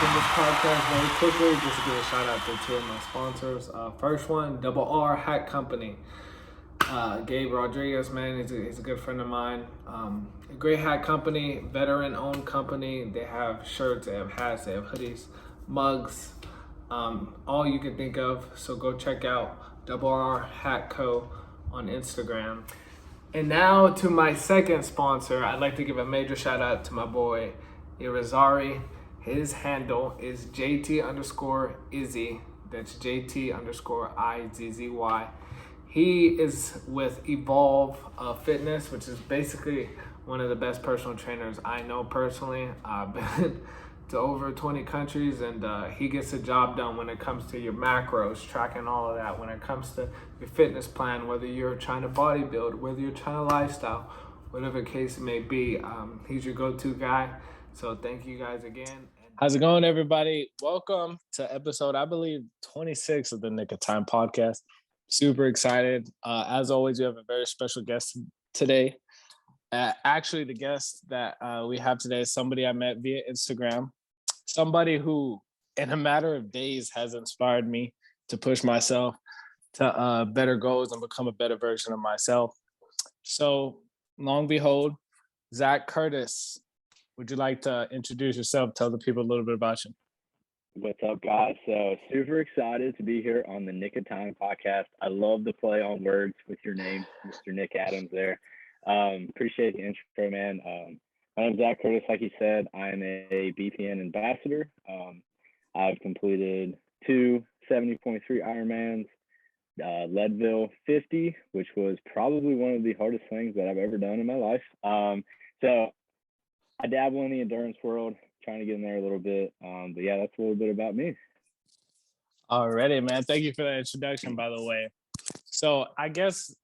in this podcast very quickly, just to give a shout out to two of my sponsors. First one, Double R Hat Company. Gabe Rodriguez, man, he's a good friend of mine. A great hat company, veteran-owned company. They have shirts, they have hats, they have hoodies, mugs, all you can think of. So go check out Double R Hat Co. on Instagram. And now to my second sponsor, I'd like to give a major shout out to my boy Irizarry. His handle is JT underscore Izzy. That's JT underscore IZZY. He is with Evolve Fitness, which is basically one of the best personal trainers I know personally. I've been to over 20 countries, and he gets the job done when it comes to your macros, tracking all of that, when it comes to your fitness plan, whether you're trying to bodybuild, whether you're trying to lifestyle, whatever case it may be. He's your go-to guy. So thank you guys again. How's it going, everybody? Welcome to episode, I believe, 26 of the Nick of Time podcast. Super excited. As always, we have a very special guest today. Actually, the guest that we have today is somebody I met via Instagram. Somebody who, in a matter of days, has inspired me to push myself to better goals and become a better version of myself. So, long behold, Zach Curtis. Would you like to introduce yourself? Tell the people a little bit about you. What's up, guys? So super excited to be here on the Nick of Time podcast. I love the play on words with your name, Mr. Nick Adams there. Appreciate the intro, man. My name's Zach Curtis. Like you said, I'm a BPN ambassador. I've completed two 70.3 Ironmans, Leadville 50, which was probably one of the hardest things that I've ever done in my life. So I dabble in the endurance world, trying to get in there a little bit. But yeah, that's a little bit about me. Alrighty, man. Thank you for that introduction, by the way. So I guess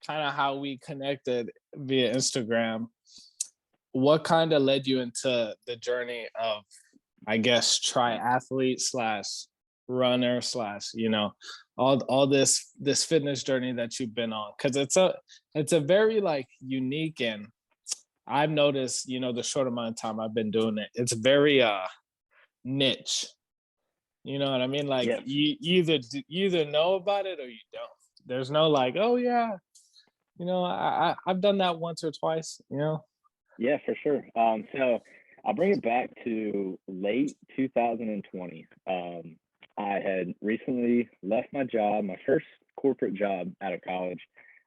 kind of how we connected via Instagram, what kind of led you into the journey of, I guess, triathlete / runner / all this fitness journey that you've been on? Because it's a very like unique, and I've noticed, the short amount of time I've been doing it, it's very niche. You know what I mean? Like, Yes. you either know about it or you don't. There's no like, oh yeah, I've done that once or twice. Yeah, for sure. So I'll bring it back to late 2020. I had recently left my job, my first corporate job out of college.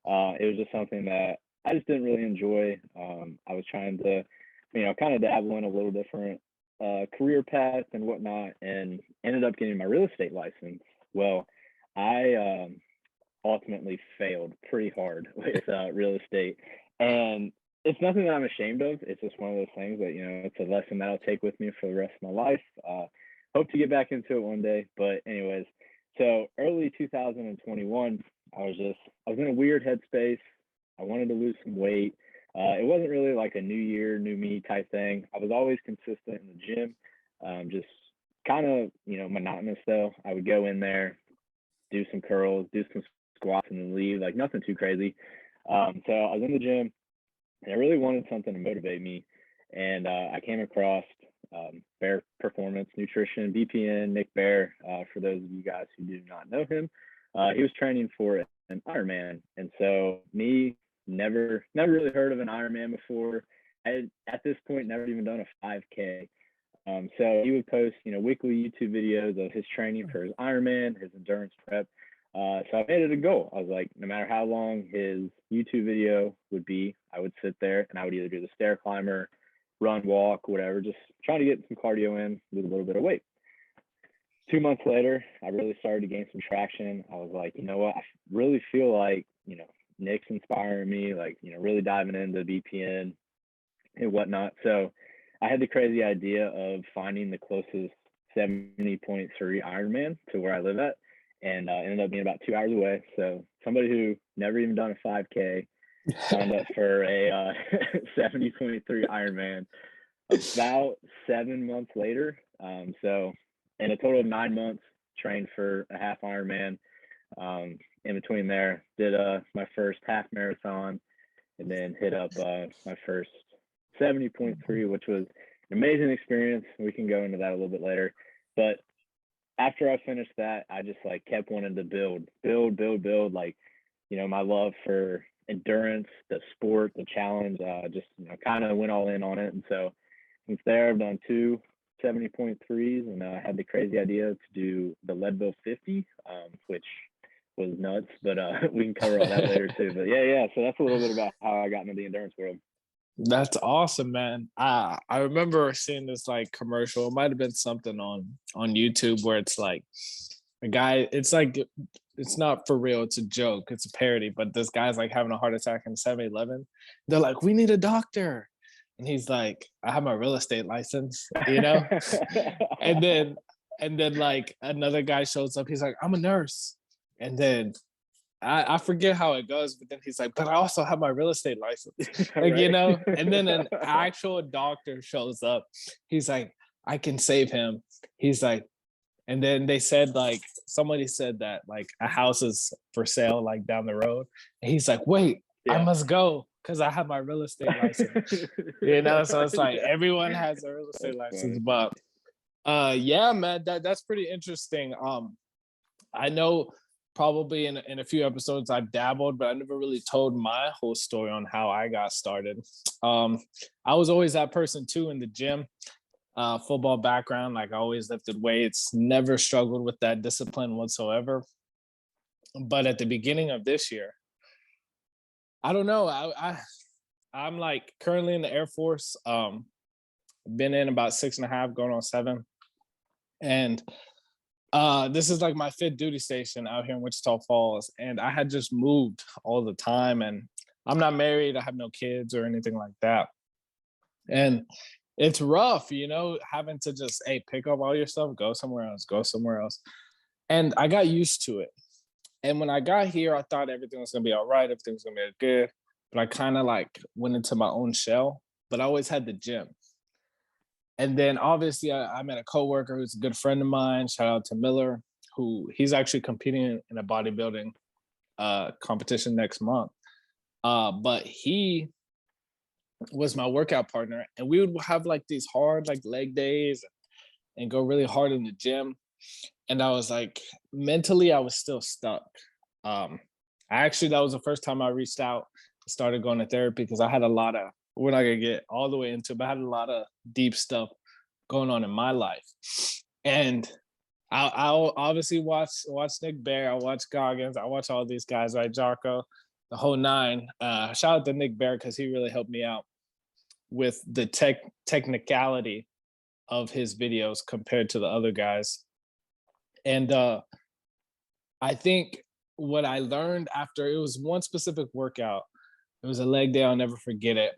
It was just something that I just didn't really enjoy. I was trying to, kind of dabble in a little different career path and whatnot, and ended up getting my real estate license. Well, I ultimately failed pretty hard with real estate, and it's nothing that I'm ashamed of. It's just one of those things that, it's a lesson that I'll take with me for the rest of my life. Hope to get back into it one day. But anyways, so early 2021, I was in a weird headspace. I wanted to lose some weight. It wasn't really like a new year, new me type thing. I was always consistent in the gym, just kind of, monotonous though. I would go in there, do some curls, do some squats, and then leave, like nothing too crazy. So I was in the gym, and I really wanted something to motivate me. And I came across Bear Performance Nutrition, BPN, Nick Bear, for those of you guys who do not know him. He was training for an Ironman. And so me, never really heard of an Ironman before. I had, at this point, never even done a 5K. So he would post, weekly YouTube videos of his training for his Ironman, his endurance prep. So I made it a goal. I was like, no matter how long his YouTube video would be, I would sit there and I would either do the stair climber, run, walk, whatever, just trying to get some cardio in with a little bit of weight. 2 months later, I really started to gain some traction. I was like, you know what? I really feel like, Nick's inspiring me, like, really diving into BPN and whatnot. So I had the crazy idea of finding the closest 70.3 Ironman to where I live at, and ended up being about 2 hours away. So somebody who never even done a 5K signed up for a 70.3 Ironman about 7 months later. So in a total of 9 months, trained for a half Ironman. In between there, did my first half marathon, and then hit up my first 70.3, which was an amazing experience. We can go into that a little bit later. But after I finished that, I just like kept wanting to build. Like, my love for endurance, the sport, the challenge, just kind of went all in on it. And so since there, I've done two 70.3s, and I had the crazy idea to do the Leadville 50, which was nuts, but we can cover all that later too. But yeah. So that's a little bit about how I got into the endurance world. That's awesome, man. I remember seeing this like commercial. It might have been something on YouTube where it's like a guy. It's like it's not for real. It's a joke. It's a parody. But this guy's like having a heart attack in 7-Eleven. They're like, "We need a doctor," and he's like, "I have my real estate license," and then like another guy shows up. He's like, "I'm a nurse," and then I forget how it goes, but then he's like, "But I also have my real estate license," like, Right. and then an actual doctor shows up. He's like, "I can save him." He's like, and then they said like, somebody said that like a house is for sale like down the road. And he's like, "Wait, I Yeah. must go because I have my real estate license." So it's like everyone has a real estate license. But yeah, man, that's pretty interesting. I know probably in a few episodes I've dabbled, but I never really told my whole story on how I got started. I was always that person too in the gym, football background. Like I always lifted weights, never struggled with that discipline whatsoever. But at the beginning of this year, I don't know. I'm like currently in the Air Force. Been in about 6.5, going on 7, and this is like my 5th duty station out here in Wichita Falls, and I had just moved all the time, and I'm not married, I have no kids or anything like that, and it's rough, having to just pick up all your stuff, go somewhere else, and I got used to it. And when I got here, I thought everything was gonna be all right, everything was gonna be good, but I kind of like went into my own shell. But I always had the gym. And then obviously I met a coworker who's a good friend of mine. Shout out to Miller, who he's actually competing in a bodybuilding competition next month. But he was my workout partner, and we would have like these hard like leg days and go really hard in the gym. And I was like, mentally, I was still stuck. That was the first time I reached out, started going to therapy, because I had a lot of, we're not gonna get all the way into it, but I had a lot of deep stuff going on in my life. And I'll obviously watch Nick Bear, I watch Goggins, I watch all these guys, right? Jarko, the whole nine. Shout out to Nick Bear, because he really helped me out with the technicality of his videos compared to the other guys. And I think what I learned after, it was one specific workout, it was a leg day, I'll never forget it.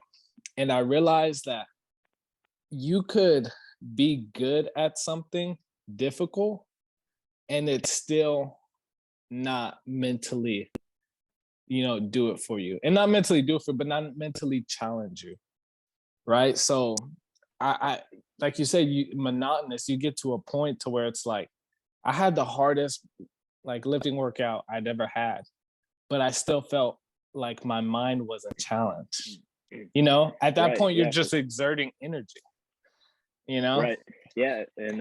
And I realized that you could be good at something difficult and it's still not mentally, do it for you. And not mentally do it for, but not mentally challenge you. Right. So I like you said, monotonous, you get to a point to where it's like, I had the hardest like lifting workout I'd ever had, but I still felt like my mind wasn't challenged. At that point, you're just exerting energy, Right. Yeah. And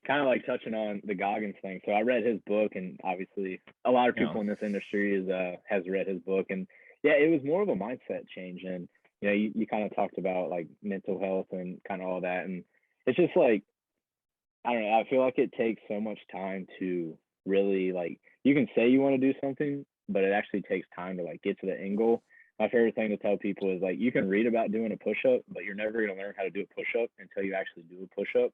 kind of like touching on the Goggins thing. So I read his book, and obviously a lot of people in this industry has read his book. And yeah, it was more of a mindset change. And, you kind of talked about like mental health and kind of all that. And it's just like, I don't know, I feel like it takes so much time to really, like, you can say you want to do something, but it actually takes time to like get to the end goal. My favorite thing to tell people is like, you can read about doing a push-up, but you're never going to learn how to do a push-up until you actually do a push-up.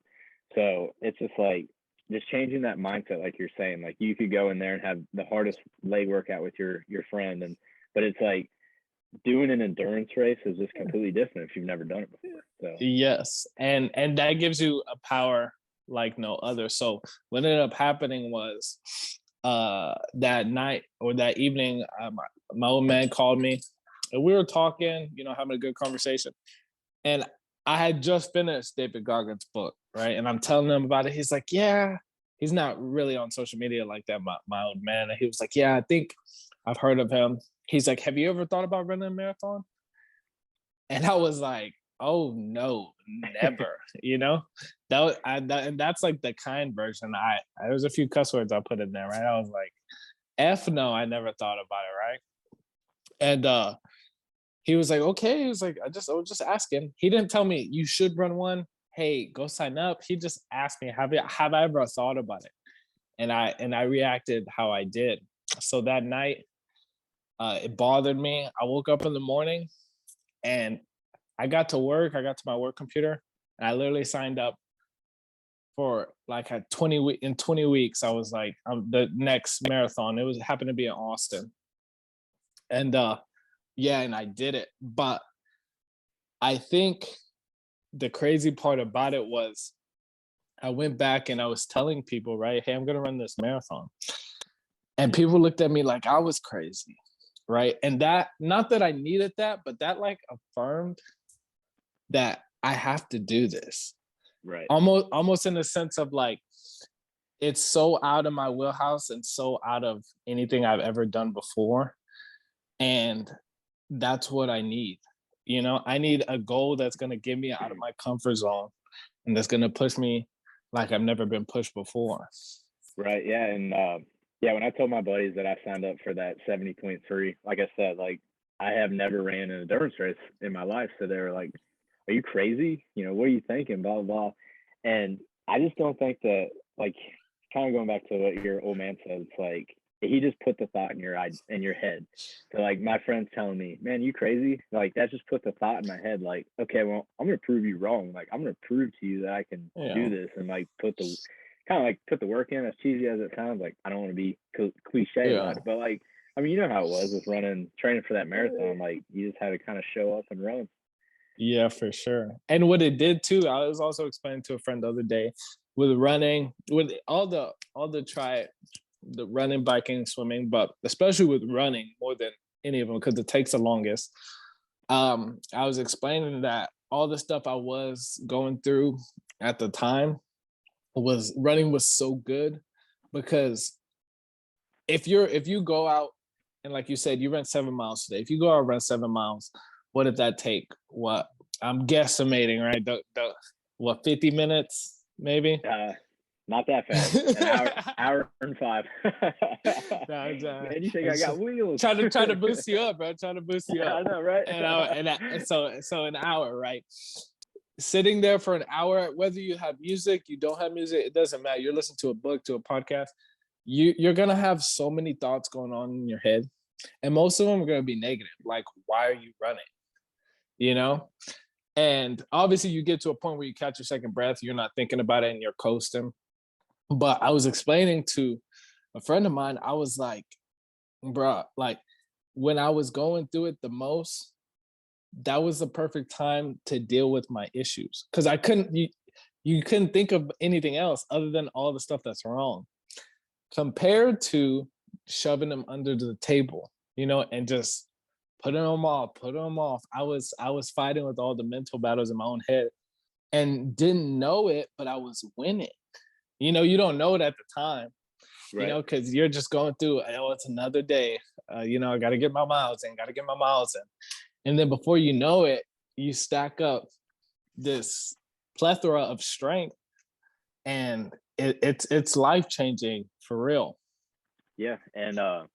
So it's just like, just changing that mindset, like you're saying, like you could go in there and have the hardest leg workout with your friend, but it's like doing an endurance race is just completely different if you've never done it before. So yes, and that gives you a power like no other. So what ended up happening was that night or that evening, my old man called me, and we were talking, having a good conversation. And I had just finished David Goggins' book, right? And I'm telling him about it. He's like, yeah, he's not really on social media like that, my old man. And he was like, yeah, I think I've heard of him. He's like, have you ever thought about running a marathon? And I was like, oh no, never. And that's like the kind version. There's a few cuss words I put in there, right? I was like, F no, I never thought about it, right? And he was like, okay. He was like, I was just asking. He didn't tell me you should run one. Hey, go sign up. He just asked me, have I ever thought about it? And I reacted how I did. So that night, it bothered me. I woke up in the morning and I got to work. I got to my work computer and I literally signed up for like in 20 weeks. I was like, the next marathon. It was happened to be in Austin. And yeah, and I did it. But I think the crazy part about it was I went back and I was telling people, right, hey, I'm gonna run this marathon. And people looked at me like I was crazy, right? And that, not that I needed that, but that like affirmed that I have to do this. Right. Almost in the sense of like, it's so out of my wheelhouse and so out of anything I've ever done before. And that's what I need. I need a goal that's going to get me out of my comfort zone and that's going to push me like I've never been pushed before. Right. Yeah. And yeah, when I told my buddies that I signed up for that 70.3, like I said, like I have never ran an endurance race in my life. So they were like, are you crazy? What are you thinking? Blah, blah, blah. And I just don't think that, like, kind of going back to what your old man said, it's like he just put the thought in your head. So like my friend's telling me, man, you crazy? Like that just put the thought in my head, like, okay, well, I'm gonna prove you wrong. Like I'm gonna prove to you that I can do this and like put the work in. As cheesy as it sounds, like I don't want to be cliche about it, but like I mean, you know how it was with training for that marathon. Like you just had to kind of show up and run. Yeah, for sure. And what it did too, I was also explaining to a friend the other day, with running, with all the running, biking, swimming, but especially with running more than any of them because it takes the longest. I was explaining that all the stuff I was going through at the time running was so good because if you go out and like you said, you ran 7 miles today. If you go out and run 7 miles, what did that take? What I'm guesstimating, right? What 50 minutes maybe? Not that fast. An hour and 5. Man, you think I got wheels? Trying to boost you up, bro. Trying to boost you up. I know, right? And so an hour, right? Sitting there for an hour, whether you have music, you don't have music, it doesn't matter. You're listening to a book, to a podcast. You're gonna have so many thoughts going on in your head, and most of them are gonna be negative. Like, why are you running? And obviously, you get to a point where you catch your second breath. You're not thinking about it, and you're coasting. But I was explaining to a friend of mine, I was like, bro, like when I was going through it the most, that was the perfect time to deal with my issues. Because you couldn't think of anything else other than all the stuff that's wrong. Compared to shoving them under the table, and just putting them off. I was fighting with all the mental battles in my own head and didn't know it, but I was winning. You don't know it at the time, right. because you're just going through, it's another day. I got to get my miles in, And then before you know it, you stack up this plethora of strength and it's life-changing for real. Yeah. And I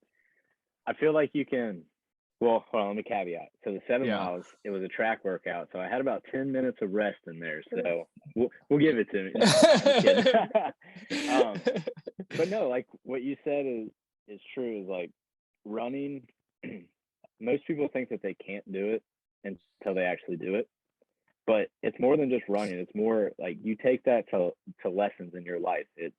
feel like you can, well, hold on, let me caveat. So the 7 miles, it was a track workout. So I had about 10 minutes of rest in there. So we'll give it to me. No, I'm kidding. But no, like what you said is true. Is like running, most people think that they can't do it until they actually do it. But it's more than just running. It's more like you take that to lessons in your life. I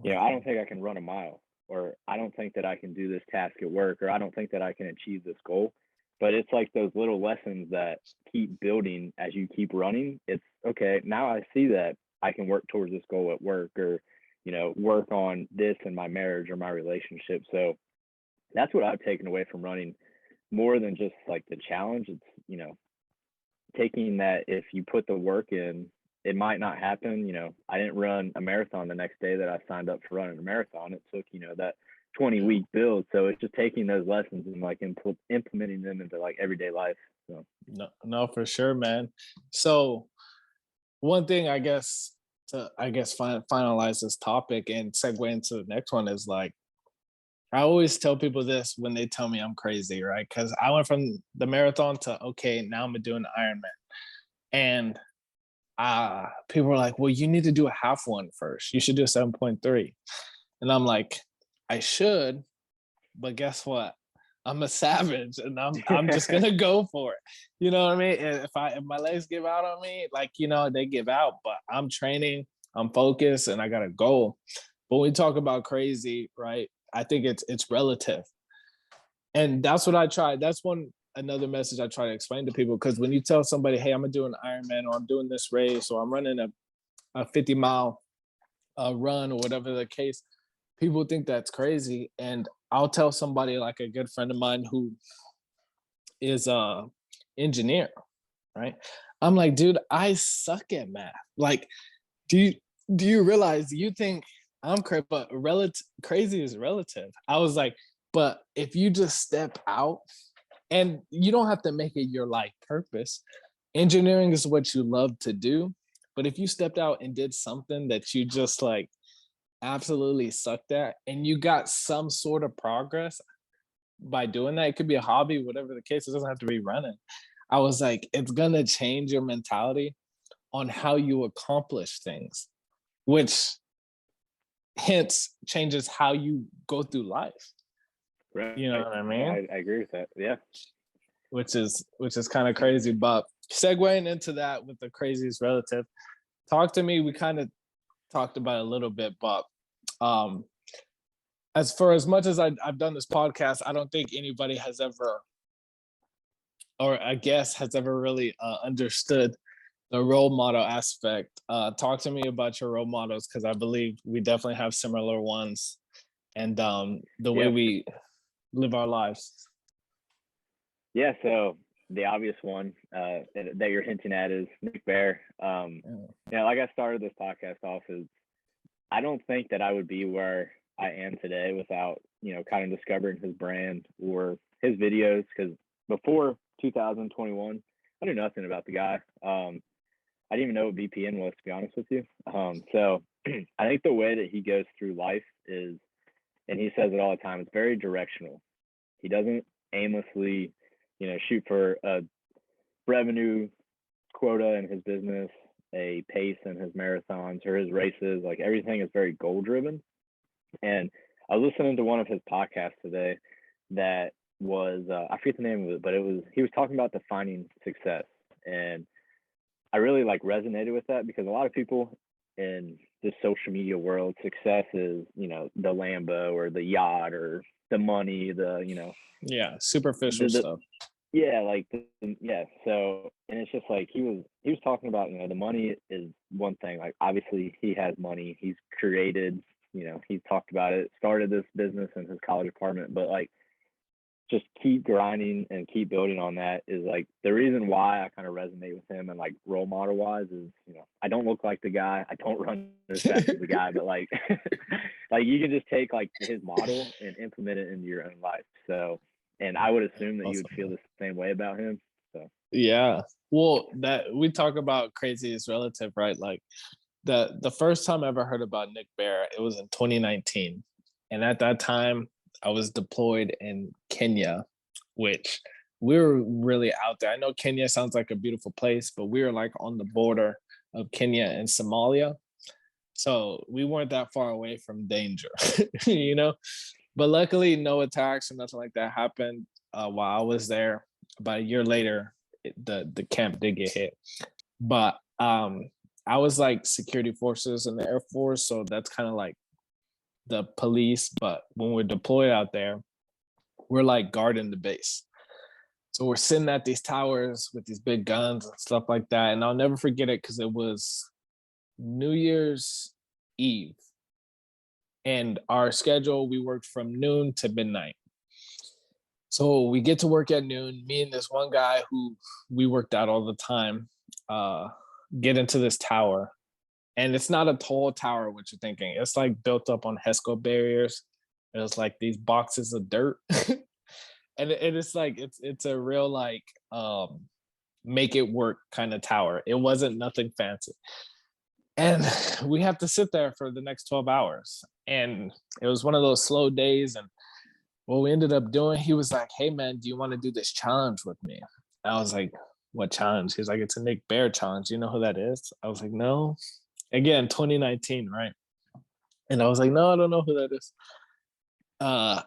don't think I can run a mile, or I don't think that I can do this task at work, or I don't think that I can achieve this goal. But it's like those little lessons that keep building as you keep running. It's okay, now I see that I can work towards this goal at work, or work on this in my marriage or my relationship. So that's what I've taken away from running, more than just like the challenge. It's taking that if you put the work in, it might not happen. I didn't run a marathon the next day that I signed up for running a marathon. It took, that 20-week build. So it's just taking those lessons and like implementing them into like everyday life. So No, for sure, man. So one thing I guess to finalize this topic and segue into the next one is like, I always tell people this when they tell me I'm crazy, right? Because I went from the marathon to, okay, now I'm doing the Ironman. And people are like, well, you need to do a half one first. You should do a 7.3. And I'm like, I should, but guess what? I'm a savage and I'm just gonna go for it. You know what I mean? And if my legs give out on me, like, you know, they give out, but I'm training, I'm focused, and I got a goal. But when we talk about crazy, right? I think it's relative. And that's what I try. That's another message I try to explain to people. Because when you tell somebody, hey, I'm gonna do an Ironman, or I'm doing this race, or I'm running a 50-mile run, or whatever the case, people think that's crazy. And I'll tell somebody like a good friend of mine who is a engineer, right? I'm like, dude, I suck at math. Like, do you realize you think I'm crazy, but crazy is relative. I was like, but if you just step out, and you don't have to make it your life purpose. Engineering is what you love to do. But if you stepped out and did something that you just like absolutely sucked at, and you got some sort of progress by doing that, it could be a hobby, whatever the case, it doesn't have to be running. I was like, it's gonna change your mentality on how you accomplish things, which hence changes how you go through life. right. You know what I mean? I agree with that. Yeah. Which is kind of crazy. But segueing into that with the craziest relative, talk to me. We kind of talked about it a little bit, but as much as I've done this podcast, I don't think anybody has ever, or I guess has ever really understood the role model aspect. Talk to me about your role models, because I believe we definitely have similar ones, and the way we live our lives. Yeah, so the obvious one that you're hinting at is Nick Bear. Like I started this podcast off as, I don't think that I would be where I am today without, kind of discovering his brand or his videos, because before 2021, I knew nothing about the guy. I didn't even know what VPN was, to be honest with you. So I think the way that he goes through life is, and he says it all the time, it's very directional. He doesn't aimlessly shoot for a revenue quota in his business, a pace in his marathons or his races. Like, everything is very goal driven. And I was listening to one of his podcasts today that was, I forget the name of it, but he was talking about defining success. And I really resonated with that, because a lot of people in this social media world, success is, the Lambo or the yacht or the money, superficial stuff. So, and it's just like he was talking about, the money is one thing. Like, obviously he has money, he's created, he's talked about it, started this business in his college apartment, but just keep grinding and keep building on that is the reason why I kind of resonate with him. And role model wise is, I don't look like the guy, I don't run as fast as the guy, but you can just take his model and implement it into your own life. So, and I would assume that you would feel the same way about him. So yeah, well, that we talk about crazy is relative, right? Like the first time I ever heard about Nick Bear, it was in 2019, and at that time I was deployed in Kenya, which we were really out there. I know Kenya sounds like a beautiful place, but we were on the border of Kenya and Somalia. So we weren't that far away from danger, But luckily, no attacks or nothing like that happened while I was there. About a year later, the camp did get hit. But I was security forces in the Air Force, so that's kind of the police. But when we're deployed out there, we're guarding the base. So we're sitting at these towers with these big guns and stuff like that. And I'll never forget it, because it was New Year's Eve. And our schedule, we worked from noon to midnight. So we get to work at noon. Me and this one guy who we worked out all the time get into this tower. And it's not a tall tower, what you're thinking. It's built up on HESCO barriers. It was like these boxes of dirt. And it's like it's a real like make it work kind of tower. It wasn't nothing fancy. And we have to sit there for the next 12 hours. And it was one of those slow days. And what we ended up doing, he was like, hey man, do you want to do this challenge with me? I was like, what challenge? He's like, it's a Nick Bear challenge. You know who that is? I was like, no. Again, 2019, right? And I was like, no, I don't know who that is.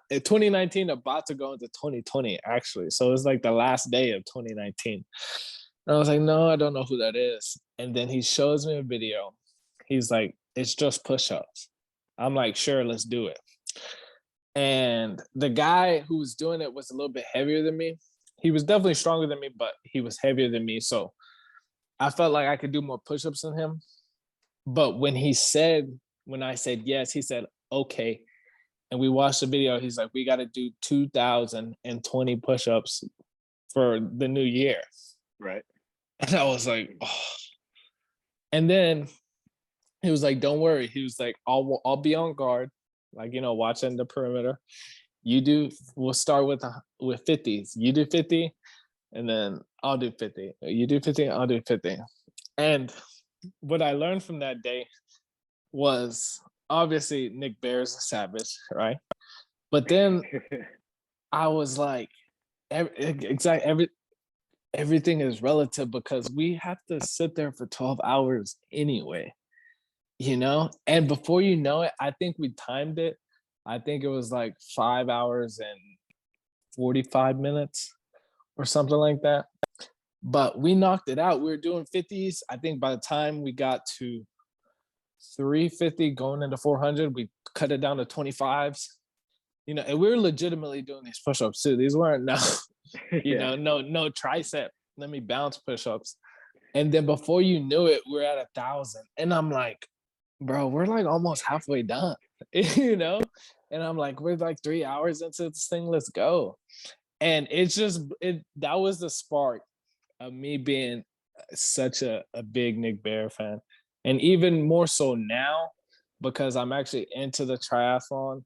In 2019, about to go into 2020, actually. So it was like the last day of 2019. And I was like, no, I don't know who that is. And then he shows me a video. He's like, it's just push-ups. I'm like, sure, let's do it. And the guy who was doing it was a little bit heavier than me. He was definitely stronger than me, but he was heavier than me. So I felt like I could do more push-ups than him. But when I said yes, he said, okay. And we watched the video. He's like, we got to do 2,020 push-ups for the new year. Right. And I was like, oh. And then he was like, don't worry. He was like, I'll be on guard, like, watching the perimeter. We'll start with 50s. You do 50, and then I'll do 50. You do 50, I'll do 50. And what I learned from that day was obviously Nick Bear's a savage, right? But then I was like, everything is relative because we have to sit there for 12 hours anyway, And before you know it, I think we timed it. I think it was like 5 hours and 45 minutes or something like that. But we knocked it out. We were doing 50s. I think by the time we got to 350 going into 400, we cut it down to 25s. And we were legitimately doing these push-ups too. These weren't no tricep, let me bounce push-ups. And then before you knew it, we're at 1,000. And I'm like, bro, we're like almost halfway done, And I'm like, we're like 3 hours into this thing, let's go. And that was the spark of me being such a big Nick Bear fan. And even more so now, because I'm actually into the triathlon,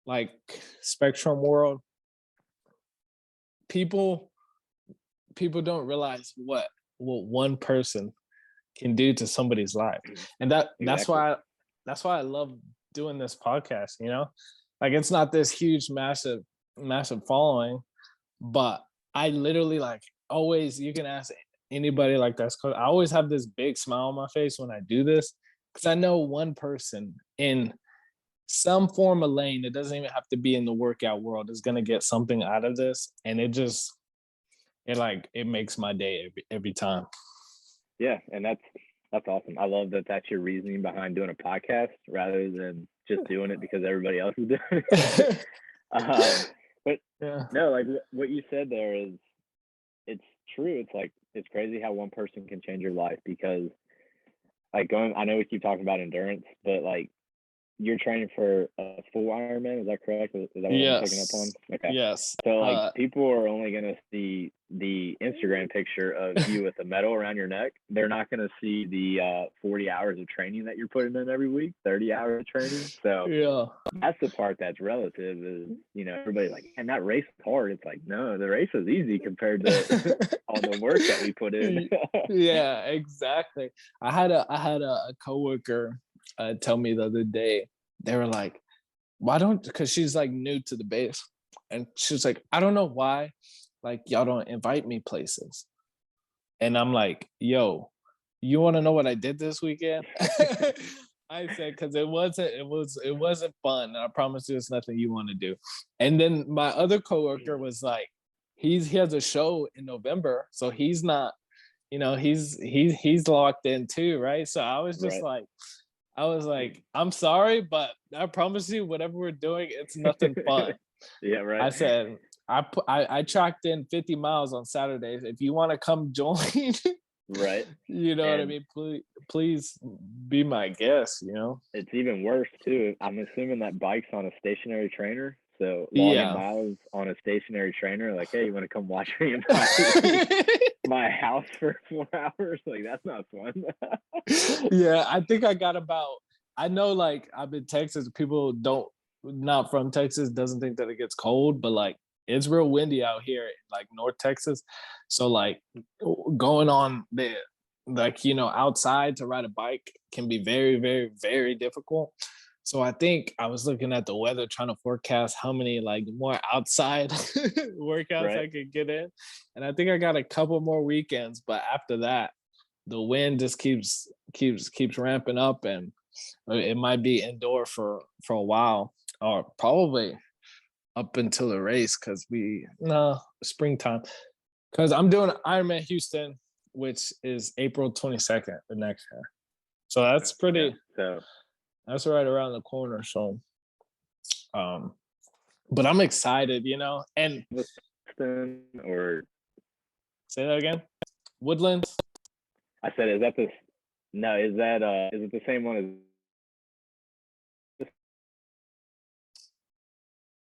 like spectrum world. People don't realize what one person can do to somebody's life. And that's why I love doing this podcast, Like it's not this huge, massive following, but I literally like always, you can ask anybody like that's cool. I always have this big smile on my face when I do this because I know one person in some form of lane, it doesn't even have to be in the workout world, is going to get something out of this. And it makes my day every time. Yeah. And that's awesome. I love that that's your reasoning behind doing a podcast rather than just doing it because everybody else is doing it. But yeah. No, like what you said there is, it's true. It's like, it's crazy how one person can change your life because like I know we keep talking about endurance, but like you're training for a full Ironman, is that correct? Is that what I'm picking up on? Okay. Yes. So like people are only gonna see the Instagram picture of you with a medal around your neck. They're not gonna see the 40 hours of training that you're putting in every week, 30 hours of training. So yeah, that's the part that's relative. Is everybody's like, and that race is hard. It's like, no, the race is easy compared to all the work that we put in. Yeah, exactly. I had a coworker tell me the other day, they were like, because she's like new to the base, and she's like, I don't know why like y'all don't invite me places. And I'm like, yo, you want to know what I did this weekend? I said, because it wasn't fun, and I promise you it's nothing you want to do. And then my other coworker was like, he has a show in November, so he's not, he's locked in too, right? So I was just like, I'm sorry, but I promise you, whatever we're doing, it's nothing fun. Yeah, right. I said, I tracked in 50 miles on Saturdays. If you want to come join, right? What I mean? Please be my guest. It's even worse too. I'm assuming that bike's on a stationary trainer. So logging miles on a stationary trainer, like, hey, you want to come watch me in my house for 4 hours? Like, that's not fun. Yeah, I think I got I know, like, I'm in Texas, people don't not from Texas doesn't think that it gets cold, but like it's real windy out here, like North Texas. So like going on the like outside to ride a bike can be very, very, very difficult. So I think I was looking at the weather, trying to forecast how many like more outside workouts I Right. could get in, and I think I got a couple more weekends. But after that, the wind just keeps ramping up, and it might be indoor for a while, or probably up until the race, because we no springtime. Because I'm doing Ironman Houston, which is April 22nd the next year. So that's Yeah. pretty. So That's right around the corner. So, but I'm excited, And Boston or say that again. Woodlands. I said, is that this? No, is that is it the same one as?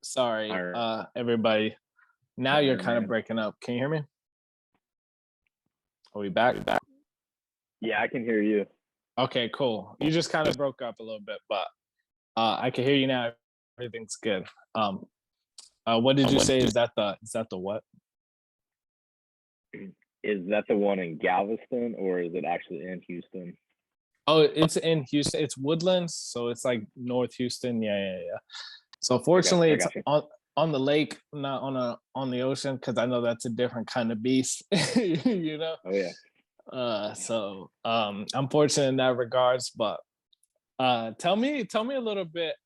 Sorry, Iron everybody. Now you're kind of Man? breaking up. Can you hear me? Are we back? Yeah, I can hear you. Okay, cool. You just kind of broke up a little bit, but I can hear you now. Everything's good. What did you say? Is that the what? Is that the one in Galveston or is it actually in Houston? Oh, it's in Houston. It's Woodlands, so it's like North Houston. Yeah. So fortunately, I it's got you. on the lake, not on the ocean, because I know that's a different kind of beast. Oh yeah. So I'm fortunate in that regards. But tell me a little bit.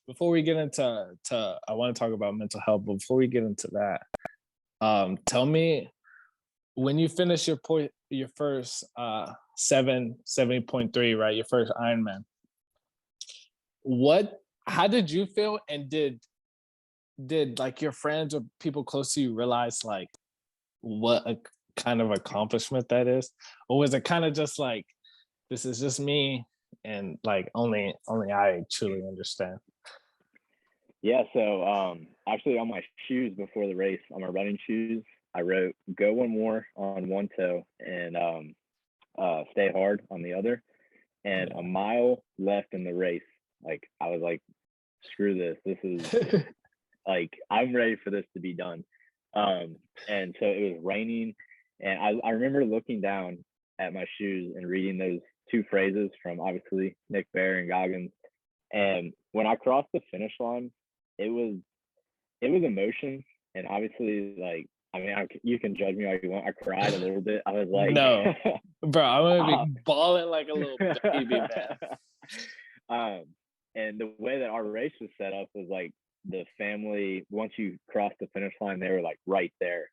Before we get into I want to talk about mental health. But before we get into that, tell me when you finish your first 70.3, right? Your first Ironman. How did you feel, and did like your friends or people close to you realize like what a kind of accomplishment that is, or was it kind of just like, this is just me, and like only I truly understand? Yeah, so actually on my shoes before the race, on my running shoes, I wrote "Go one more" on one toe and "Stay hard" on the other. And a mile left in the race, like I was like, "Screw this! This is like I'm ready for this to be done." And so it was raining, and I remember looking down at my shoes and reading those two phrases from obviously Nick Bare and Goggins. And when I crossed the finish line, it was emotion, and obviously like I mean you can judge me all you want. I cried a little bit. I was like, No, bro, I'm gonna be bawling like a little baby, man. And the way that our race was set up was like the family, once you cross the finish line, they were like right there.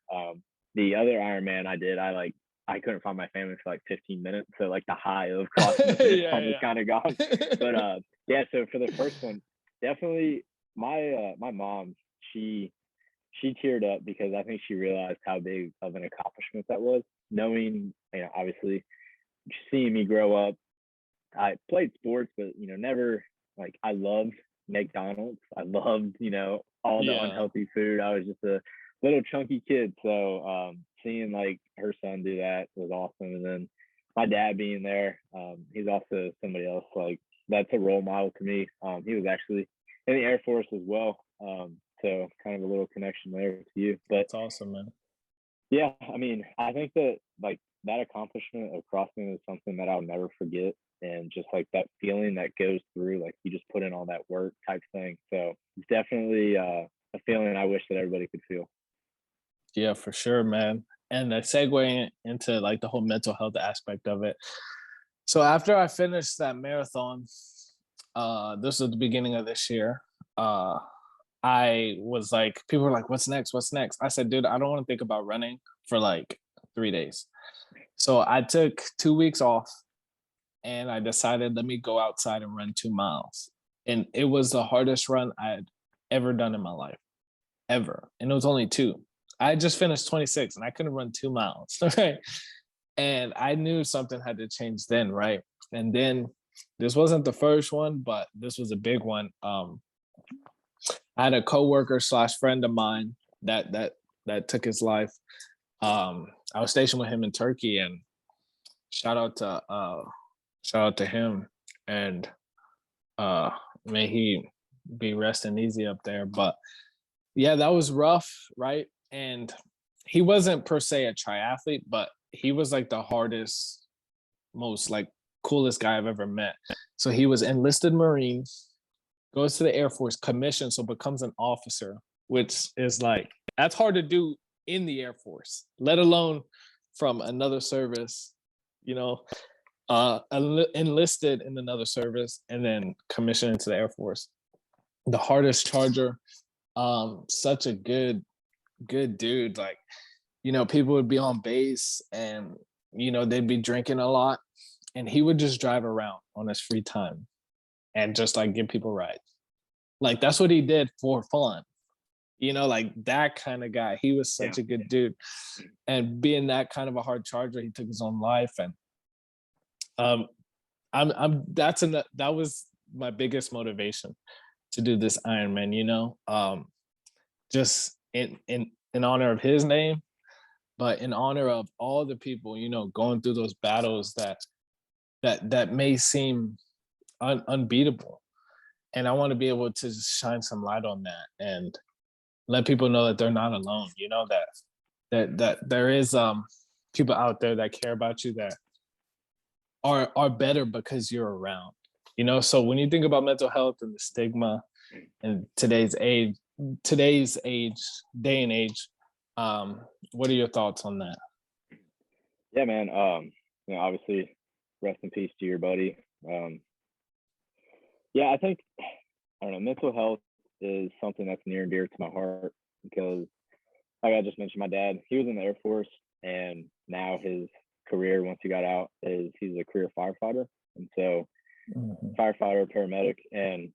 The other Ironman I did, I couldn't find my family for like 15 minutes, so like the high of crossing the finish line was kind of gone. But yeah, so for the first one, definitely my mom, she teared up because I think she realized how big of an accomplishment that was. Knowing, obviously seeing me grow up, I played sports, but never like I loved McDonald's. I loved, all the Yeah. unhealthy food. I was just a little chunky kid. So seeing like her son do that was awesome. And then my dad being there, he's also somebody else like that's a role model to me. He was actually in the Air Force as well. So kind of a little connection there to you. But That's awesome, man. yeah, I mean, I think that like that accomplishment of crossing is something that I'll never forget. And just like that feeling that goes through, like you just put in all that work type thing. So it's definitely a feeling I wish that everybody could feel. Yeah, for sure, man. And that segue into like the whole mental health aspect of it. So after I finished that marathon, this was the beginning of this year. I was like, people were like, "What's next? What's next?" I said, "Dude, I don't want to think about running for like 3 days." So I took 2 weeks off, and I decided, let me go outside and run 2 miles. And it was the hardest run I had ever done in my life, ever. And it was only two. I just finished 26 and I couldn't run 2 miles. Right. And I knew something had to change then, right? And then this wasn't the first one, but this was a big one. I had a coworker / friend of mine that took his life. I was stationed with him in Turkey, and shout out to him, and may he be resting easy up there. But yeah, that was rough, right? And he wasn't per se a triathlete, but he was like the hardest, most like coolest guy I've ever met. So he was enlisted Marine, goes to the Air Force, commissioned, so becomes an officer, which is like, that's hard to do in the Air Force, let alone from another service, you know, enlisted in another service and then commissioned into the Air Force. The hardest charger, such a good dude. Like, you know, people would be on base and, you know, they'd be drinking a lot and he would just drive around on his free time and just like give people rides. Like, that's what he did for fun. You know, like that kind of guy. He was such a good dude. And being that kind of a hard charger, he took his own life. And that was my biggest motivation to do this Ironman, you know, just in honor of his name, but in honor of all the people, you know, going through those battles that may seem unbeatable. And I want to be able to shine some light on that and let people know that they're not alone, you know, that there is people out there that care about you, that are better because you're around, you know. So when you think about mental health and the stigma in today's day and age, what are your thoughts on that? Yeah, man. You know, obviously, rest in peace to your buddy. Yeah, I think, I don't know, mental health is something that's near and dear to my heart because, like I just mentioned, my dad, he was in the Air Force, and now his career, once he got out, is he's a career firefighter. And so firefighter, paramedic, and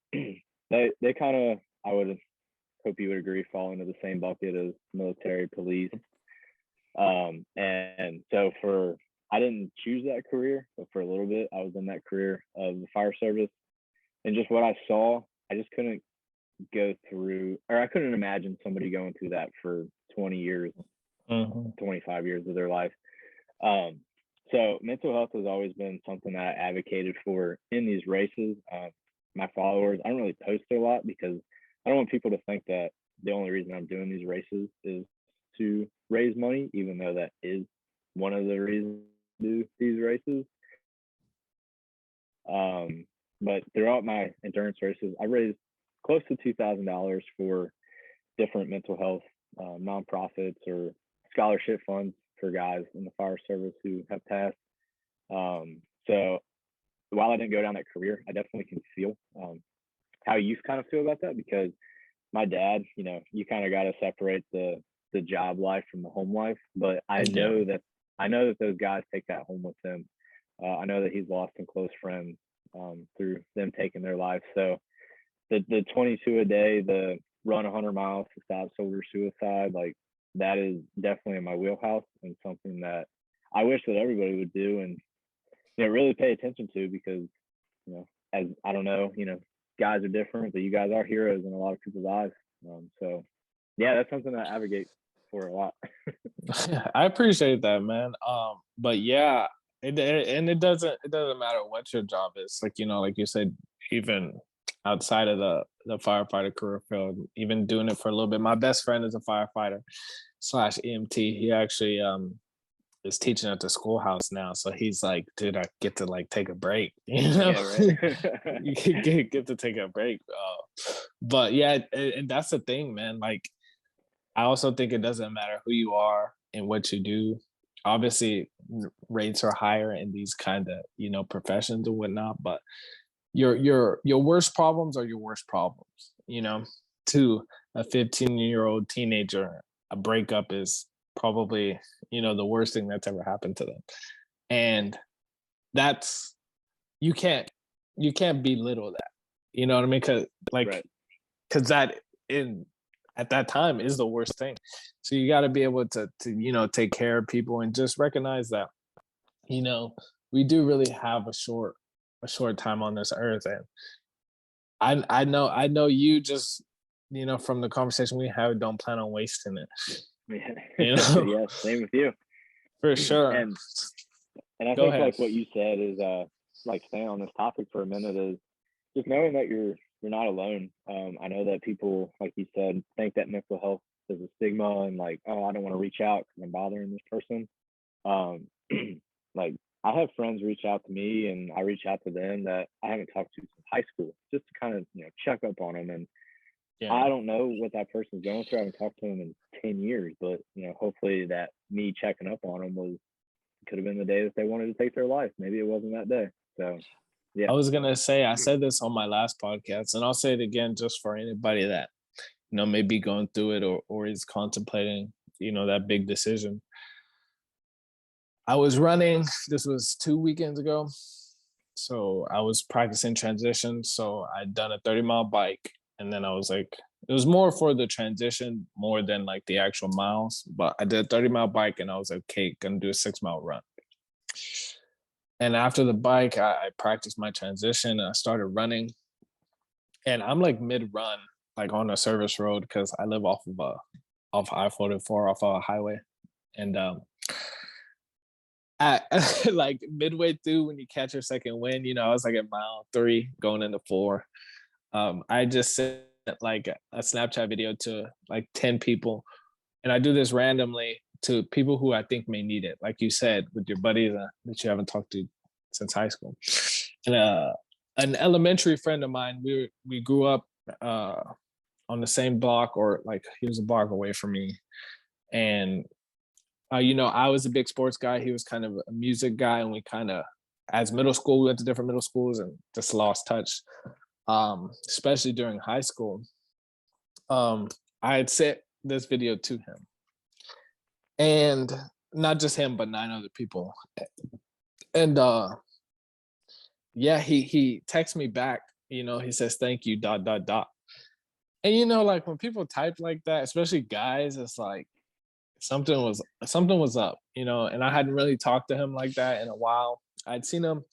they kind of, I would hope you would agree, fall into the same bucket as military, police. And so I didn't choose that career, but for a little bit, I was in that career of the fire service. And just what I saw, I just couldn't go through, or I couldn't imagine somebody going through that for 20 years, 25 years of their life. So mental health has always been something that I advocated for in these races. My followers, I don't really post a lot because I don't want people to think that the only reason I'm doing these races is to raise money, even though that is one of the reasons to do these races. But throughout my endurance races, I raised close to $2,000 for different mental health nonprofits or scholarship funds for guys in the fire service who have passed. So while I didn't go down that career, I definitely can feel how you kind of feel about that, because my dad, you know, you kind of got to separate the job life from the home life. But I know that those guys take that home with them. I know that he's lost some close friends through them taking their life. So the 22 a day, the run 100 miles to stop soldier suicide, like that is definitely in my wheelhouse and something that I wish that everybody would do and, you know, really pay attention to, because, you know, as I don't know, you know, guys are different, but you guys are heroes in a lot of people's eyes. So yeah, that's something that I advocate for a lot. I appreciate that, man. But yeah, it doesn't matter what your job is. Like, you know, like you said, even outside of the firefighter career field, even doing it for a little bit. My best friend is a firefighter / EMT. He actually is teaching at the schoolhouse now. So he's like, dude, I get to like take a break. You know, Yeah, right. you get to take a break. But yeah, and that's the thing, man. Like, I also think it doesn't matter who you are and what you do. Obviously, rates are higher in these kind of, you know, professions and whatnot, but your worst problems are your worst problems. You know, to a 15-year-old teenager, a breakup is probably, you know, the worst thing that's ever happened to them. And that's, you can't belittle that. You know what I mean? Because that at that time is the worst thing. So you got to be able to, you know, take care of people and just recognize that, you know, we do really have a short time on this earth. And I know you just, you know, from the conversation we have, don't plan on wasting it. Yeah. You know? Yeah, same with you. For sure. And I think like what you said is like staying on this topic for a minute is just knowing that you're you're not alone. I know that people, like you said, think that mental health is a stigma and like, oh, I don't want to reach out because I'm bothering this person. Um, like I have friends reach out to me and I reach out to them that I haven't talked to since high school, just to kind of, check up on them. And Yeah. I don't know what that person's going through. I haven't talked to them in 10 years, but hopefully that me checking up on them could have been the day that they wanted to take their life. Maybe it wasn't that day. So yeah. I was gonna say, I said this on my last podcast, and I'll say it again just for anybody that may be going through it or is contemplating that big decision. I was running. This was 2 weekends ago, so I was practicing transition. So I'd done a 30-mile bike, and then I was like, it was more for the transition more than like the actual miles. But I did a 30-mile bike, and I was like, okay, gonna do a 6-mile run. And after the bike, I practiced my transition and I started running. And I'm like mid-run, like on a service road because I live off of I-44, off a highway. And at like midway through, when you catch your second wind, I was like at mile 3 going into 4. I just sent like a Snapchat video to like 10 people. And I do this randomly to people who I think may need it, like you said, with your buddies that you haven't talked to since high school. And an elementary friend of mine, we grew up on the same block, or like he was a block away from me. And I was a big sports guy. He was kind of a music guy, and we kind of, as middle school, we went to different middle schools and just lost touch, especially during high school. I had sent this video to him, and not just him, but 9 other people. And yeah, he texts me back. He says thank you ... And like when people type like that, especially guys, it's like something was up. And I hadn't really talked to him like that in a while. I'd seen him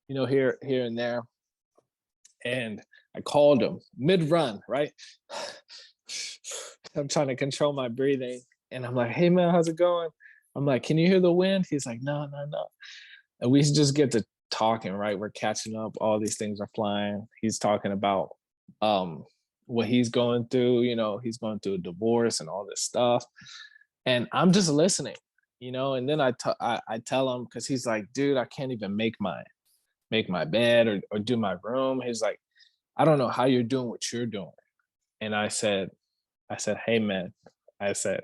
here and there, and I called him mid-run, right? I'm trying to control my breathing, and I'm like, hey man, how's it going? I'm like, can you hear the wind? He's like, no. And we just get to talking, right? We're catching up. All these things are flying. He's talking about what he's going through. He's going through a divorce and all this stuff. And I'm just listening, and then I tell him, because he's like, dude, I can't even make my bed or do my room. He's like, I don't know how you're doing what you're doing. And I said, hey man, I said,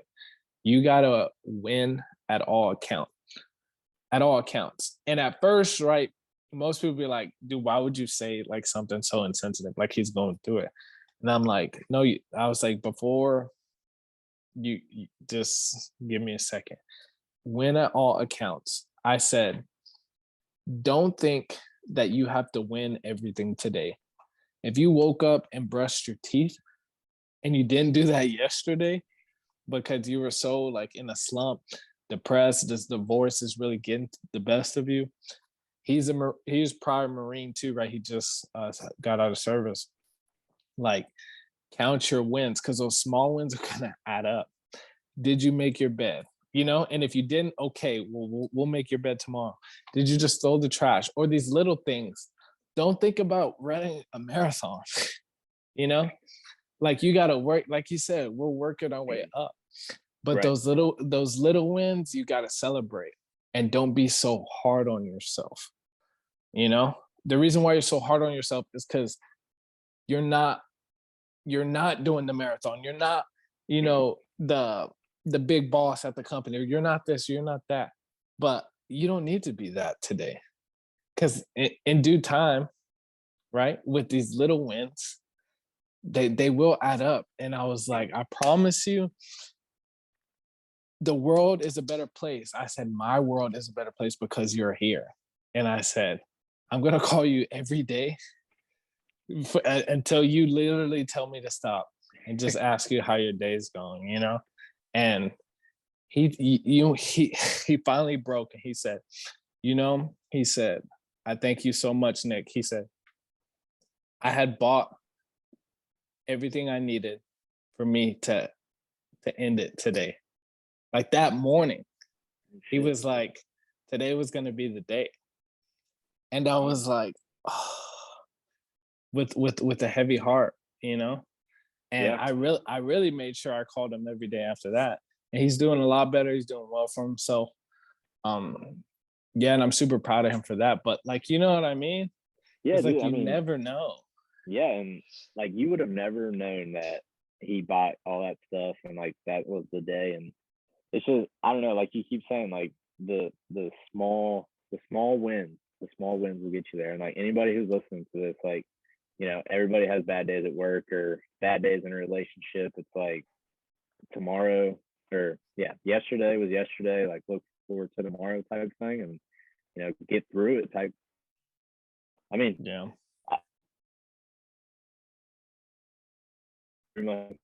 you gotta win at all accounts. And at first, right, most people be like, dude, why would you say like something so insensitive, like he's going through it? And I'm like, no, I was like, before you just give me a second. Win at all accounts. I said, don't think that you have to win everything today. If you woke up and brushed your teeth and you didn't do that yesterday because you were so like in a slump, depressed, this divorce is really getting the best of you. He's prior Marine too, right? He just got out of service. Like, count your wins, because those small wins are gonna add up. Did you make your bed? And if you didn't, okay, we'll make your bed tomorrow. Did you just throw the trash? Or these little things. Don't think about running a marathon. Like you gotta work, like you said, we're working our way up. But Right. those little wins, you gotta celebrate, and don't be so hard on yourself. The reason why you're so hard on yourself is because you're not doing the marathon. You're not, the big boss at the company. You're not this, you're not that. But you don't need to be that today. Because in due time, right, with these little wins, they will add up. And I was like, I promise you, the world is a better place. I said, my world is a better place because you're here. And I said, I'm going to call you every day until you literally tell me to stop, and just ask you how your day's going, And he finally broke, and he said, I thank you so much, Nick. He said, I had bought everything I needed for me to end it today. Like that morning, he was like, today was going to be the day. And I was like, oh, with a heavy heart, you know. And Yeah. I really made sure I called him every day after that. And he's doing a lot better. He's doing well for himself. Um, yeah, and I'm super proud of him for that. But like, you know what I mean? Yeah, It's like dude. I you mean, never know. yeah, and like you would have never known that he bought all that stuff and like that was the day. And it's just I don't know, like you keep saying, like the small wins will get you there. And like anybody who's listening to this, like, everybody has bad days at work or bad days in a relationship. It's like tomorrow or yesterday was yesterday, like look forward to tomorrow type thing, and get through it type. I mean, Yeah. I, pretty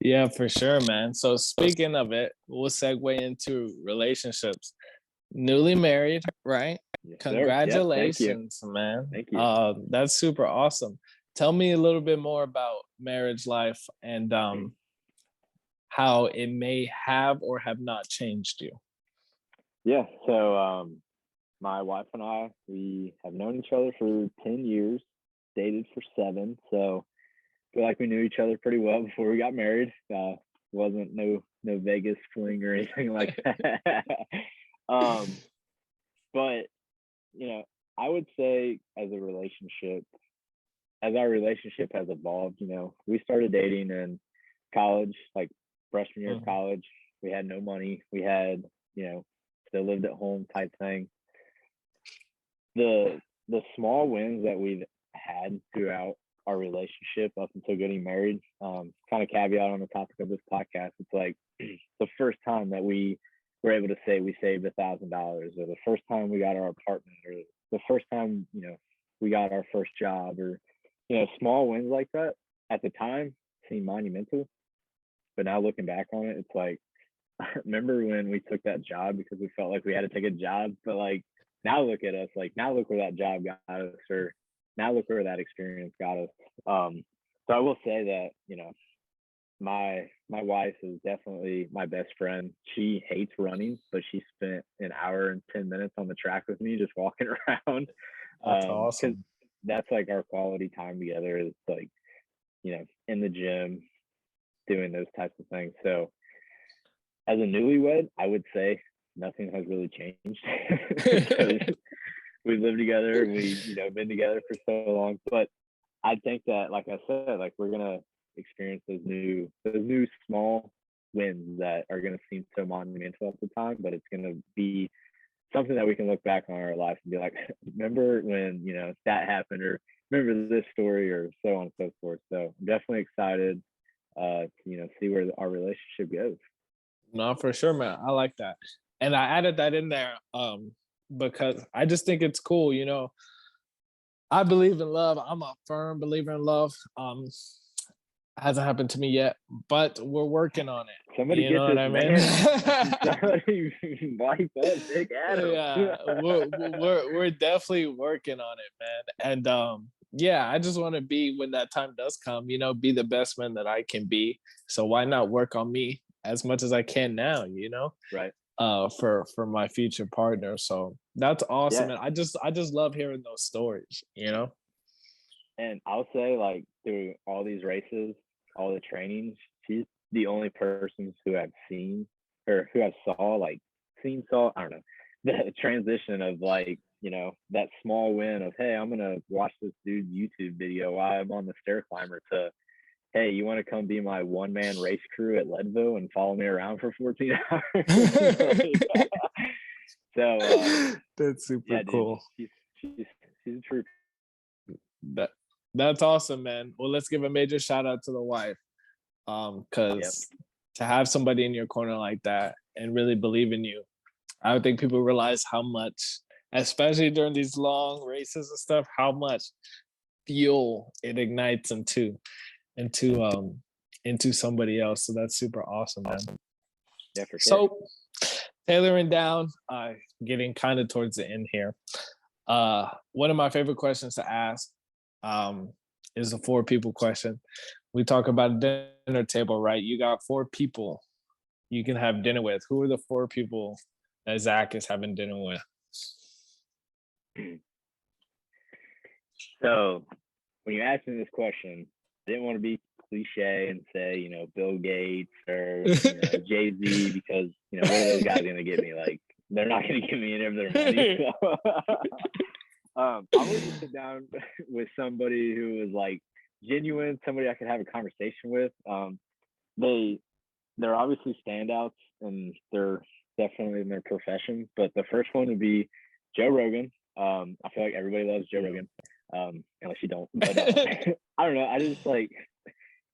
Yeah, for sure, man. So speaking of it, we'll segue into relationships. Newly married, right? yes, sir. Yep. Thank you. Congratulations, man. Thank you. That's super awesome. Tell me a little bit more about marriage life and how it may have or have not changed you. Yeah. So my wife and I, we have known each other for 10 years, dated for 7. So I feel like we knew each other pretty well before we got married. Wasn't no Vegas fling or anything like that. But I would say as our relationship has evolved, we started dating in college, like freshman year of college. We had no money. We had, still lived at home type thing. The small wins that we've had throughout our relationship up until getting married, kind of caveat on the topic of this podcast, it's like the first time that we were able to say we saved $1,000, or the first time we got our apartment, or the first time we got our first job, or small wins like that at the time seemed monumental. But now looking back on it, it's like I remember when we took that job because we felt like we had to take a job, but like now look at us, like now look where that job got us, or now look where that experience got us. So I will say that my wife is definitely my best friend. She hates running, but she spent an hour and 10 minutes on the track with me just walking around. That's 'Cause awesome. that's like our quality time together, is like in the gym doing those types of things. So as a newlywed, I would say nothing has really changed because we lived together and we been together for so long. But I think that, like I said, like we're gonna experience those new small wins that are gonna seem so monumental at the time, but it's gonna be something that we can look back on our life and be like, remember when that happened, or remember this story, or so on and so forth. So I'm definitely excited to see where our relationship goes. No, for sure, man. I like that. And I added that in there because I just think it's cool, I believe in love. I'm a firm believer in love. Hasn't happened to me yet, but we're working on it. Somebody You get know what this I mean? man. Somebody wipe up Big Adam. Yeah, we're definitely working on it, man. And yeah, I just want to be, when that time does come, be the best man that I can be. So why not work on me as much as I can now, Right. for my future partner. So that's awesome. Yeah. And I just love hearing those stories, And I'll say, like, through all these races, all the trainings, she's the only person who I've seen, or who I've saw, I don't know, the transition of like, that small win of, hey, I'm gonna watch this dude's YouTube video while I'm on the stair climber, to, hey, you want to come be my one-man race crew at Leadville and follow me around for 14 hours? So that's super yeah, dude, cool. she's a true. That's awesome, man. Well, let's give a major shout out to the wife. Because to have somebody in your corner like that and really believe in you, I don't think people realize how much, especially during these long races and stuff, how much fuel it ignites into somebody else. So that's super awesome, man. Yeah, for sure. So tailoring down, getting kind of towards the end here. One of my favorite questions to ask is the 4 people question. We talk about a dinner table, right? You got 4 people you can have dinner with. Who are the 4 people that Zach is having dinner with? So when you asked me this question, I didn't want to be cliche and say, Bill Gates or Jay-Z, because, what are those guys going to get me? Like, they're not going to give me any of their money. So I wanted to sit down with somebody who was like genuine, somebody I could have a conversation with. They're obviously standouts and they're definitely in their profession, but the first one would be Joe Rogan. I feel like everybody loves Joe Rogan, unless you don't. But I don't know. I just like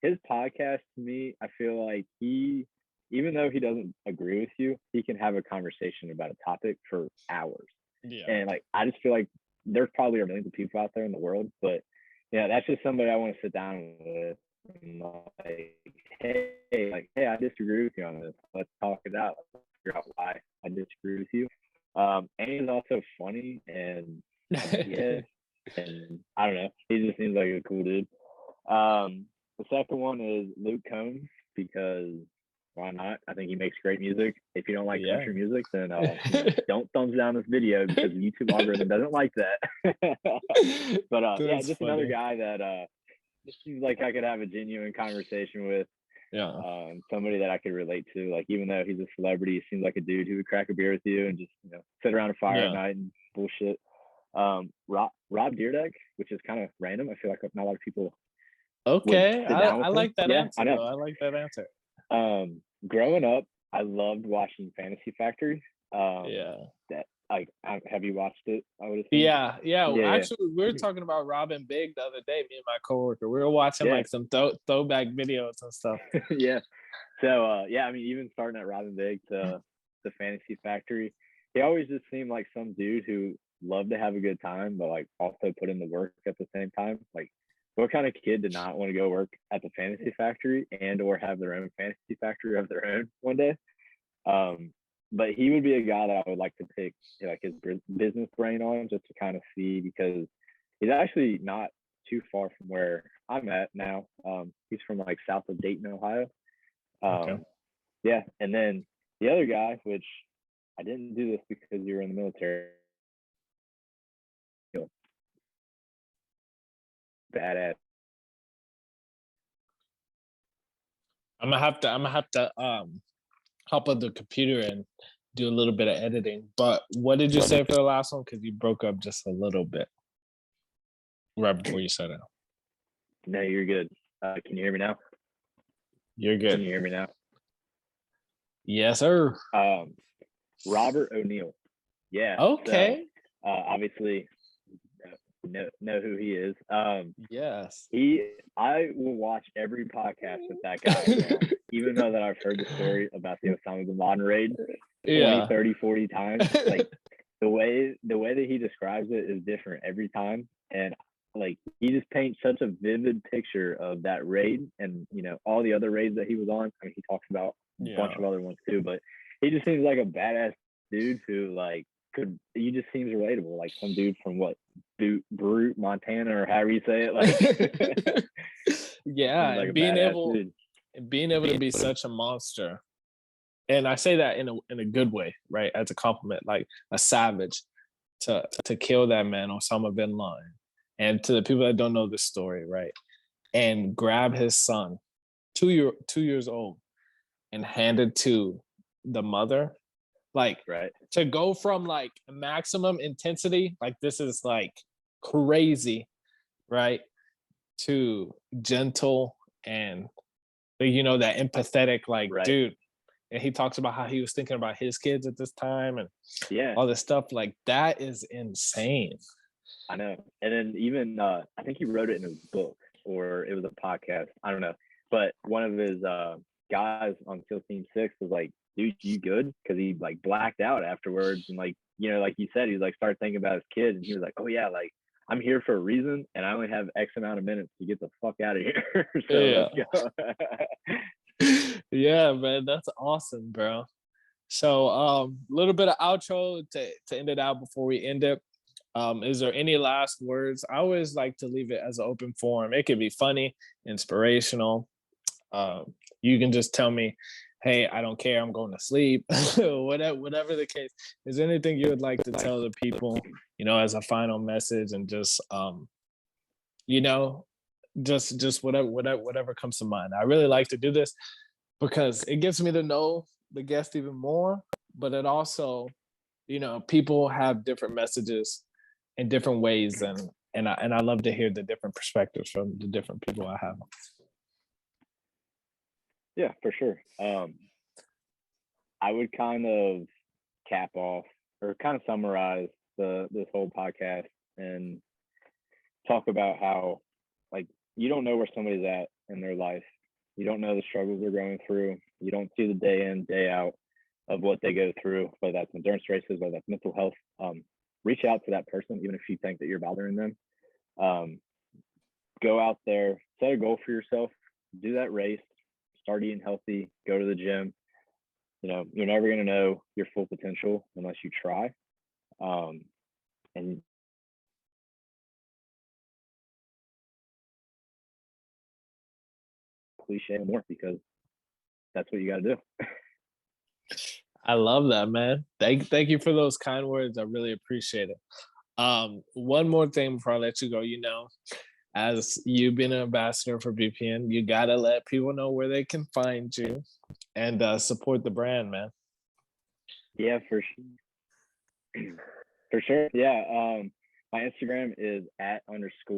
his podcast. To me, I feel like even though he doesn't agree with you, he can have a conversation about a topic for hours. Yeah. And like, I just feel like there's probably a million people out there in the world, but that's just somebody I want to sit down with. And hey, I disagree with you on this. Let's talk it out. Let's figure out why I disagree with you. And he's also funny and and I don't know. He just seems like a cool dude. The second one is Luke Combs, because why not? I think he makes great music. If you don't like country music, then don't thumbs down this video, because the YouTube algorithm doesn't like that. But just funny. Another guy that just seems like I could have a genuine conversation with. Yeah. Somebody that I could relate to. Like, even though he's a celebrity, he seems like a dude who would crack a beer with you and just sit around a fire at night and bullshit. Rob Dyrdek, which is kind of random. I feel like not a lot of people. Okay, I like that answer. I know. I like that answer. Growing up, I loved watching Fantasy Factory. Have you watched it? I would assume. Yeah. Actually, we were talking about Robin Big the other day. Me and my coworker, we were watching like some throwback videos and stuff. Yeah. So I mean, even starting at Robin Big to the Fantasy Factory, he always just seemed like some dude who loved to have a good time, but like also put in the work at the same time. Like, what kind of kid did not want to go work at the Fantasy Factory and or have their own Fantasy Factory of their own one day? But he would be a guy that I would like to pick like his business brain on, just to kind of see, because he's actually not too far from where I'm at now. He's from like south of Dayton, Ohio. Okay. Yeah, and then the other guy, which I didn't do this because you were in the military. Badass. I'm gonna have to hop on the computer and do a little bit of editing. But what did you say for the last one? Because you broke up just a little bit right before you said it. No, you're good. Can you hear me now? You're good. Can you hear me now? Yes, sir. Robert O'Neill. Yeah. Okay. So, obviously, know who he is. Yes. I will watch every podcast with that guy on, even though that I've heard the story about the Osama bin Laden raid 20, 30, 40 times. Like, the way that he describes it is different every time. And like, he just paints such a vivid picture of that raid and, all the other raids that he was on. I mean, he talks about a bunch of other ones too, but he just seems like a badass dude who like he just seems relatable, like some dude from Brute, Montana, or however you say it. Like, like being able to be such a monster, and I say that in a good way, right? As a compliment, like a savage, to kill that man, Osama bin Laden, and to the people that don't know this story, right? And grab his son, 2 years old, and hand it to the mother. Like, to go from like maximum intensity, like this is like crazy, right, to gentle and that empathetic, like, dude. And he talks about how he was thinking about his kids at this time and all this stuff. Like, that is insane. I know. And then even I think he wrote it in his book, or it was a podcast, I don't know, but one of his guys on SEAL Team 6 was like, dude, you good? Because he like blacked out afterwards, and like, like you said, he was like started thinking about his kids, and he was like, oh yeah, like, I'm here for a reason, and I only have X amount of minutes to get the fuck out of here. So let's go. Yeah, man, that's awesome, bro. So a little bit of outro to end it out before we end it. Is there any last words? I always like to leave it as an open forum. It could be funny, inspirational. You can just tell me, hey, I don't care, I'm going to sleep. whatever the case. Is there anything you would like to tell the people, as a final message, and just just whatever comes to mind. I really like to do this because it gets me to know the guest even more, but it also, people have different messages in different ways, and I love to hear the different perspectives from the different people I have. Yeah, for sure. I would kind of cap off or kind of summarize this whole podcast and talk about how, like, you don't know where somebody's at in their life. You don't know the struggles they're going through. You don't see the day in, day out of what they go through, whether that's endurance races, whether that's mental health. Reach out to that person, even if you think that you're bothering them. Go out there, set a goal for yourself, do that race, start eating healthy, go to the gym. You're never going to know your full potential unless you try. And cliche more, because that's what you got to do. I love that, man. Thank you for those kind words. I really appreciate it. One more thing before I let you go, as you've been an ambassador for BPN, you gotta let people know where they can find you and support the brand, man. Yeah, for sure. For sure. Yeah. My Instagram is at Zach_Curtis.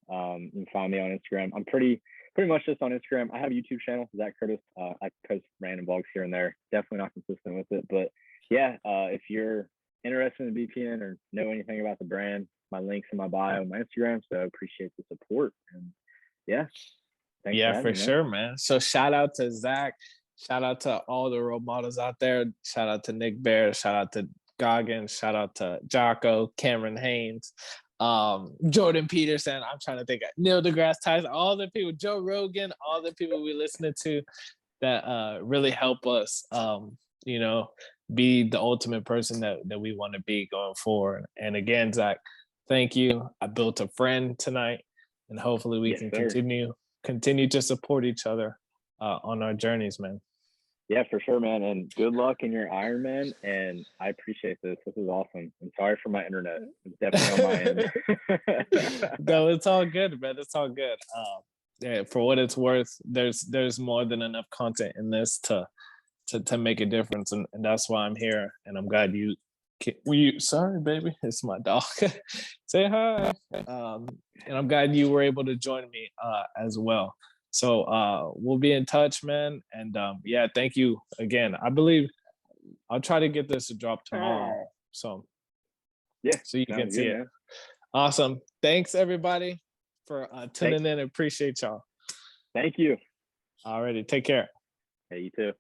You can find me on Instagram. I'm pretty much just on Instagram. I have a YouTube channel, Zach Curtis. I post random vlogs here and there. Definitely not consistent with it, but yeah, if you're interested in BPN or know anything about the brand, my links in my bio on my Instagram. So appreciate the support. And yeah, thanks. Yeah, for sure, man. So shout out to Zach. Shout out to all the role models out there. Shout out to Nick Bear. Shout out to Goggins. Shout out to Jocko, Cameron Haynes, Jordan Peterson. I'm trying to think of Neil deGrasse Tyson, all the people, Joe Rogan, all the people we listening to that really help us, be the ultimate person that we want to be going forward. And again, Zach, thank you. I built a friend tonight, and hopefully we can continue to support each other on our journeys, man. Yeah, for sure, man. And good luck in your Ironman. And I appreciate this. This is awesome. I'm sorry for my internet. It's definitely on my end. No, it's all good, man. It's all good. Yeah, for what it's worth, there's more than enough content in this to make a difference, and that's why I'm here. And I'm glad you sorry, baby, it's my dog. Say hi. And I'm glad you were able to join me as well. So we'll be in touch, man. And yeah, thank you again. I believe I'll try to get this to drop tomorrow. So yeah, so you can see it. Man. Awesome. Thanks everybody for tuning in. Appreciate y'all. Thank you. Alrighty, take care. Hey, you too.